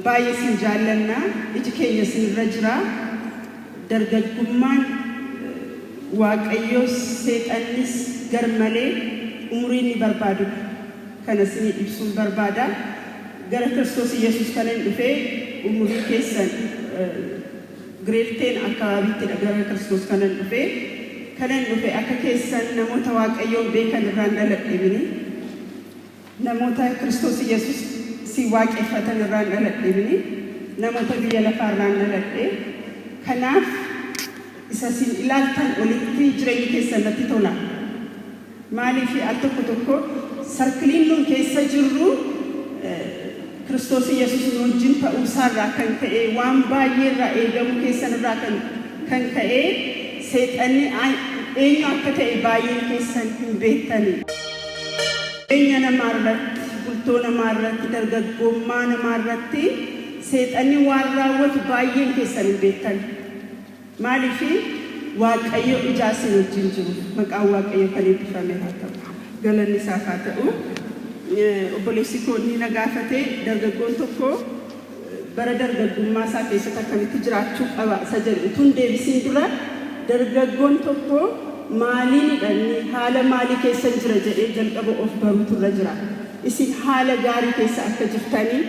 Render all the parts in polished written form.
باي سنجالنا إجكيني سنرجرا درجة كمان واقعيو سيد أنس غرمالي أمريني بربادو كان سني إبسون بربادا غير كريستوس يسوع كان يدفع أمري كيسن غريتين أكابي تدعى كريستوس كان يدفع أكاكيسن نموت واقعيو بيكن راندل إبني نموت كريستوس يسوع سواك إفتن راندل إبني نموت بيلا فراندل إبني كناف إساسين إلالتان أوليكتي جري كيسن نتيتولا مالي في أتوكو سركلين لون كيسا جرو كريستوس يسوع نونجين فأوسار راكن كأي وان باير رأي دم كيسن راكن كن كأي سيتاني أي أكتة باير كيسن بيتاني أي أنا مارت بلتونا مارت درجة قمان مارتي سيتاني وارراوت باير كيسن بيتاني مالي في واقعيو إجازة نجنجو مكان واقعيو كليب فمي هاتو قالني سافاتو وبوليسيكو نينا غافتي درغون توكو برادر غما ساتي ستاكمي تجراتو ابا سجل توندي بسيندرا درغون توكو ماليني دني حاله مالي كيسن جرجدي جلقبو اوف بروت رجرا اسي حاله غاري كيس اكجفتاني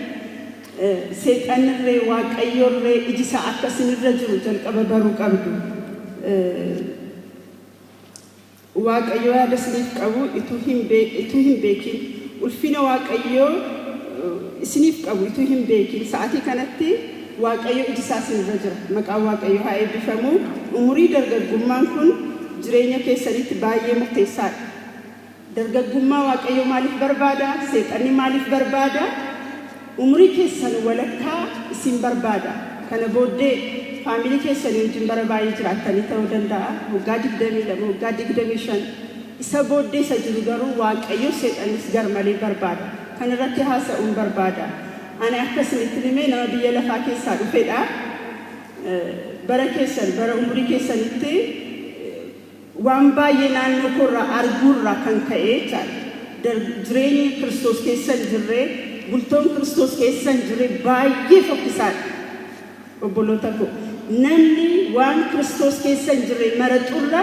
سيطان ري واقعيو ري اجسا اكسن رجرو جلقبو برو قبدو واقعيو هادسليف قبو اتوهم بيكين والفينا واقعيو سنيف قبو اتوهم بيكين ساعتي كانتي واقعيو اجساس الرجل مقا واقعيو هاي بفهمو اموري درجة قمان كن جرينيا كيسانيت باية مختيسات درجة قمان واقعيو مالف بربادا سيطاني مالف بربادا اموري كيسان ولكا اسم بربادا كان بودي فاميلي كيسان يوجن برباية جراتاني تودندا وقادك دمي لما وقادك دميشان إسابود دي سجلوا واقعيو سيطاني سجر مالي بربادا كان راتي هاسا بربادا أنا أحكسن التلمين أنا بيلا فاكيسا وفيدا برا كيسان برا أمري كيسان إتي وانبا ينانو كورا أرغورا كان كأيتال در جريني كريستوس كيسان جري بلتون كريستوس كيسان جري باية فوكسان وبلوتاكو نمني وان كريستوس كيسان جري مرتورا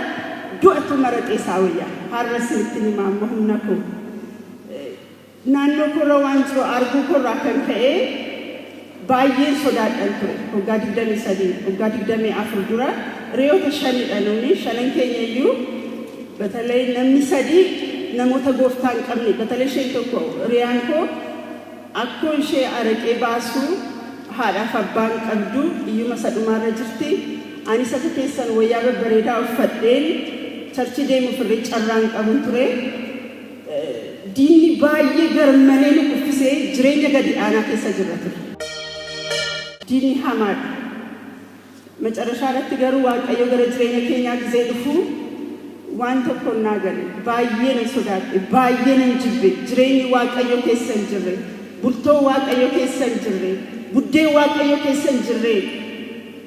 دوأتو مرت إساوية هارسن التلمين مهمناكو نانو كورا وانجرو أرغو كورا كان كأي بايين صداد أنتو وقادك دمي سدي وقادك دمي أفردورا ريو تشاني أنوني شانن كينيا يو بتالي نمي سدي نموتا غوفتان قبني بتالي شيطوكو ريانكو أكون شيء أرك إباسو هذا فبان قبدو يو مسادو مارا جرتي أني سكتيسان ويابا بريدا وفتين چرچي دي مفرج أران قبن توري ديني باية غرمانينو كفسي جرينيا غدي آنا كيسا جراتو ديني حماد مجرشارة تغارو واقعيو غر جرينيا كينيا كزي دفو وانتو كنا غري باية نسودات باية ننجبي جريني واقعيو كيسا جري بلتو واقعيو كيسا جري بودي واقعيو كيسا جري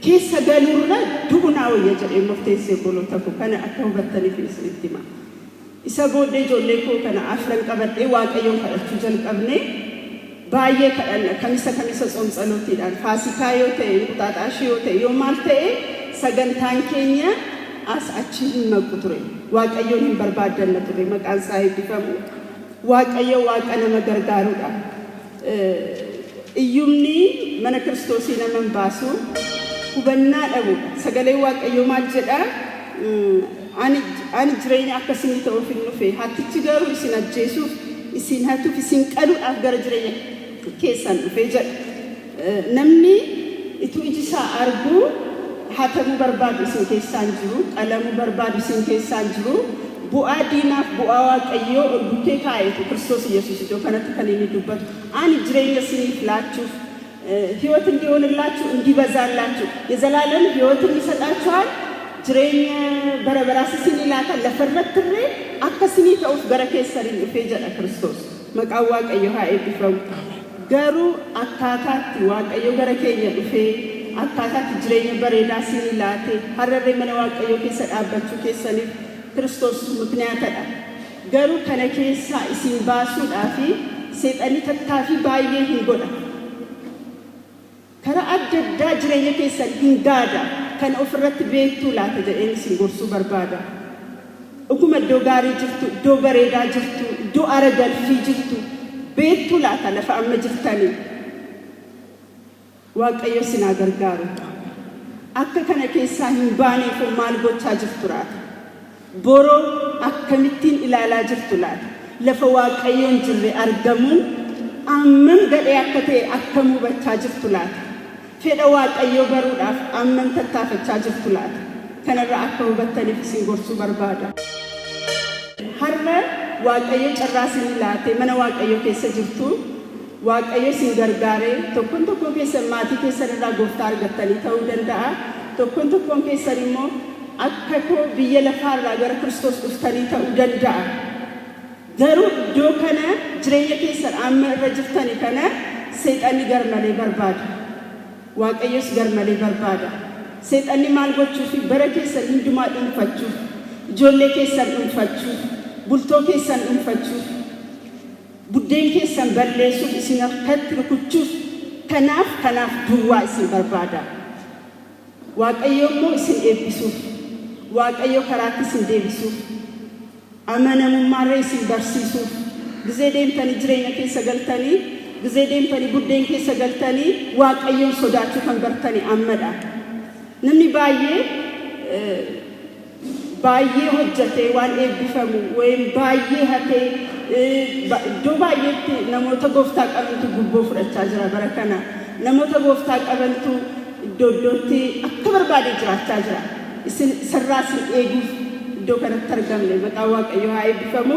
كيسا غالورنا دوغناو يجري مفتيسي بولو تاكو كان أكاو بطاني في السلطمة إسابود دي جوليكو كان أفرن قبطي واقعيو كالتو جل قبني باية كميسا صنصلوتي دان فاسكايو تي مقتاتاشيو تي يومال تي سغنتان كينيا أس أچين مقطري واقعيو هم بربادن نتري مقان صاحب دفمو واقعيو واقعنا مغرغارو دا إيومني من كريستوسي نمن باسو كوبنا أبو سغلي واقعيو مال جدا أنا جريني أكسيني توفي النفي هاتي تجارو إسنا جيسو إسين هاتو في سين كارو أفغر جريني كيسان فيجر نمني إتو إجسا أرغو هاتمو بربادو سين كيسان جرو ألمو بربادو سين كيسان جرو بؤا ديناف بؤا واقعيو بوكي كايتو كريستوس يسوس جو كانت كلمة دوبات أنا جريني سيني فلاتشو هيوت اندي ونلاتشو اندي بزالاتشو يزلالن هيوت نسطاچوال جرينيا برابراسي سيني لاتا لفرت تري أكسيني توف غركيسرين فيجر كريستوس مقا واقعيو هاي بفرو غارو أكاتات واقعيو غركينيا بفي أكاتات جرينيا بريدا سيني لاتي هرر من واقعيو كيسر أبتشو كيسرين كريستوس مكنياتا غارو كان كيسا اسم باسو دافي سيطاني تتافي بايه هنغودا karaa adda addaa jireenya keessan hin gaada kan ofirratti beektuu laata jedheen isin gorsuu barbaada. Dhuguma iddoo gaarii jirtu, iddoo bareedaa jirtu, iddoo aara galfii jirtu beektuu laata lafa amma jirtanii. Waaqayyo isin haa gargaaru. Akka kana keessaa hin baaneef maal gochaa jirtu laata? Boroo akkamittiin ilaalaa jirtu laata? Lafa Waaqayyoon jirre argamuun ammam gadhee akka ta'e akkam hubachaa jirtu laata? Fedha Waaqayyoo baruudhaaf ammam tattaafachaa jirtu laata? Kanarraa akka hubattaniif isin gorsuu barbaada. Har'a Waaqayyo carraa isin laate mana Waaqayyoo keessa jirtu. Waaqayyo isin gargaaree tokkoon keessan maatii keessan irraa gooftaa argattanii ta'uu danda'a. Tokkoon keessan immoo akka koo biyya lafaarraa gara Kiristoos dhuftanii ta'uu danda'a. Garuu iddoo kana jireenya keessan amma irra jirtanii kana seexanni garmalee barbaada. Waaqayyos garmalee barbaada. Seexanni maal gochuuf bara keessan hundumaa dhuunfachuuf, ijoollee keessan dhuunfachuuf, bultoo keessan dhuunfachuuf, buddeen keessan balleessuuf isin harkatti rukuchuuf kanaaf duwwaa isin barbaada. Waaqayyo immoo isin eebbisuuf, Waaqayyo karaatti isin deebisuuf, amanamummaarra isin barsiisuuf, gizee deemtanii jireenya keessa galtanii, gizee deemtanii buddeen keessa galtanii Waaqayyoon sodaachuu kan bartanii ammadha. Namni baay'ee hojjetee waan eebbifamu wayim baay'ee hatee iddoo baay'eetti namoota gooftaa qabantu gubboo fudhachaa jira bara kana. Namoota gooftaa qabantu iddootti akka barbaade jiraachaa jira. Isin sarraas eeguuf iddoo kanatti argamne maqaa Waaqayyoo haa eebbifamu.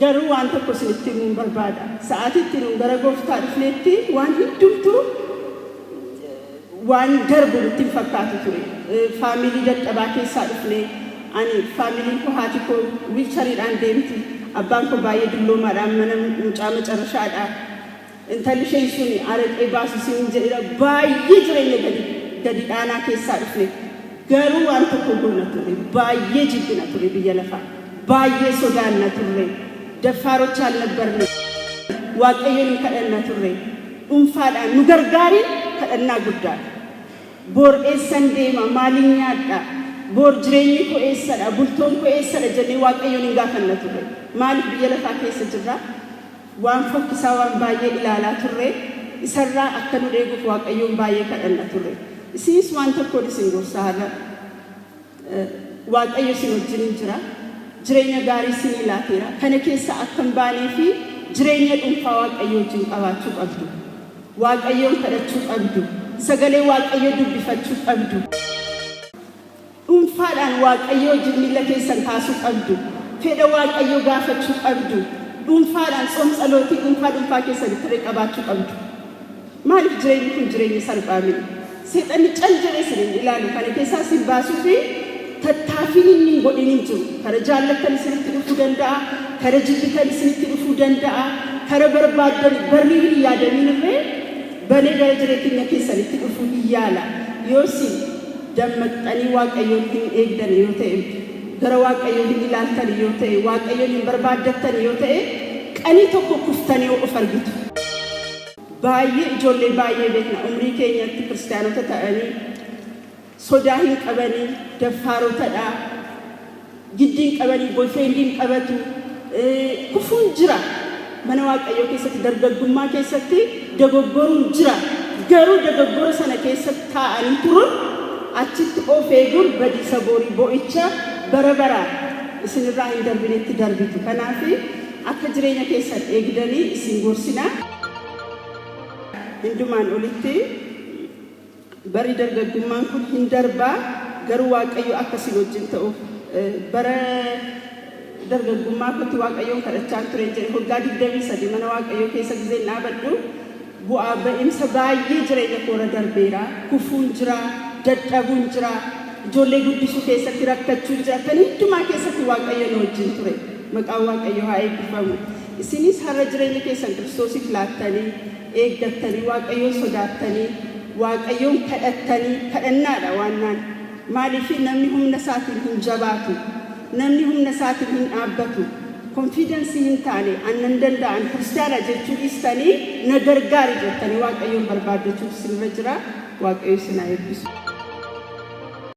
Garuu waan tokko isinitti himuun barbaada. Sa'aatiitti nuun gara gooftaa dhufneetti waan hundumtuu waan darbu nutti hin fakkaatu ture. Faamilii dadhabaa keessaa dhufne ani faamiliin koo haati koo wiilchariidhaan deemti. Abbaan koo baay'ee dulloomaadhaan mana mucaa macarashaadha. Intalli isheen sun araqee baasu siin jedhudha. Baay'ee jireenya gadi dhaanaa keessaa dhufne. Garuu waan tokko goona ture. Baay'ee jibbina ture biyya lafaa. Baay'ee sodaanna ture. Daffaarocha alnabbarne. Waaqayyoon hin kadhanna ture. Dhuunfaadhaan nu gargaari kadhannaa guddaadha. Boor eessan deema maaliin nyaadha? Boor jireenyi koo eessadha? Bultoon koo eessadha jennee Waaqayyoon hin gaafanna ture. Maaliif biyya lafaa keessa jirra? Waan fokkisaa waan baay'ee ilaalaa turre isarraa akka nu eeguuf Waaqayyoon baay'ee kadhanna turre. Isinis waan tokkoon isin gorsa har'a. Waaqayyo isin wajjin jira. Jireenya gaarii isin laateera. Kana keessa akka hin baanee fi jireenya dhuunfaa Waaqayyoo wajjin qabaachuu qabdu. Waaqayyoon kadhachuu qabdu. Sagalee Waaqayyoo dubbifachuu qabdu. Dhuunfaadhaan Waaqayyoo wajjin miila keessan kaasuu qabdu. Fedha Waaqayyoo gaafachuu qabdu. Dhuunfaadhaan tsalootii dhuunfaa keessanitti qabaachuu qabdu. Maaliif jireenyi kun jireenya salphaa miti? Seexanni cal jedhee isin ilaalu kana keessaa isin baasuu fi tattaaffiin inni hin godhin hin jiru. Kara jaallattan isinitti dhufuu danda'a. Kara jibbitan isinitti dhufuu danda'a. Kara barbaaddan barrii hin yaadamin irree balee gara jireenya keessanitti dhufuu hin yaala. Yoo isin dammaqxanii Waaqayyoon hin eegdan yoo ta'e, gara Waaqayyoon hin ilaaltan yoo ta'e, Waaqayyoon hin barbaaddattan yoo ta'e, qanii tokko kuftanii of argitu. Baay'ee ijoollee baay'ee beekna umrii keenyatti kiristaanota ta'anii sodaa hin qabanii daffaarotadha. Giddiin qabanii boyfriendiin qabatu kufuun jira. Mana Waaqayyoo keessatti dargaggummaa keessatti dogoggoruun jira. Garuu dogoggora sana keessatti taa'anii turuun achitti of eeguun badiisa borii boo'icha bara baraan isinirraa hin darbinetti darbitu. Kanaaf akka jireenya keessan eegdanii isin gorsinaa. Hundumaan olitti bari dargaggummaan kun hin darbaa. Garuu Waaqayyo akkasii wajjin ta'uuf bara dargaggummaa kootti Waaqayyoon kadhachaa ture jedhe waggaa 23 mana Waaqayyoo keessa gizeen dhaabadhu bu'aa ba'imsa baay'ee jireenya koora darbeera. Kufuun jira, dadhabuun jira, ijoollee guddisuu keessatti rakkachuun jira. Kan hundumaa keessatti Waaqayyo nu wajjin ture. Maqaan Waaqayyoo haa eebbifamu. Isinis har'a jireenya keessan Kiristoosiif laattanii eeggattanii Waaqayyoon sodaattanii Waaqayyoon kadhattanii kadhannaadha waannaan. Maaliif namni humna isaatiin hin jabaatu, namni humna isaatiin hin dhaabbatu, confidence hin taane annan danda'an kiristaana jechuu istanii na gargaari jettanii waaqayyoon barbaaddachuuf sirra jira waaqayyo isin haa eebbisu.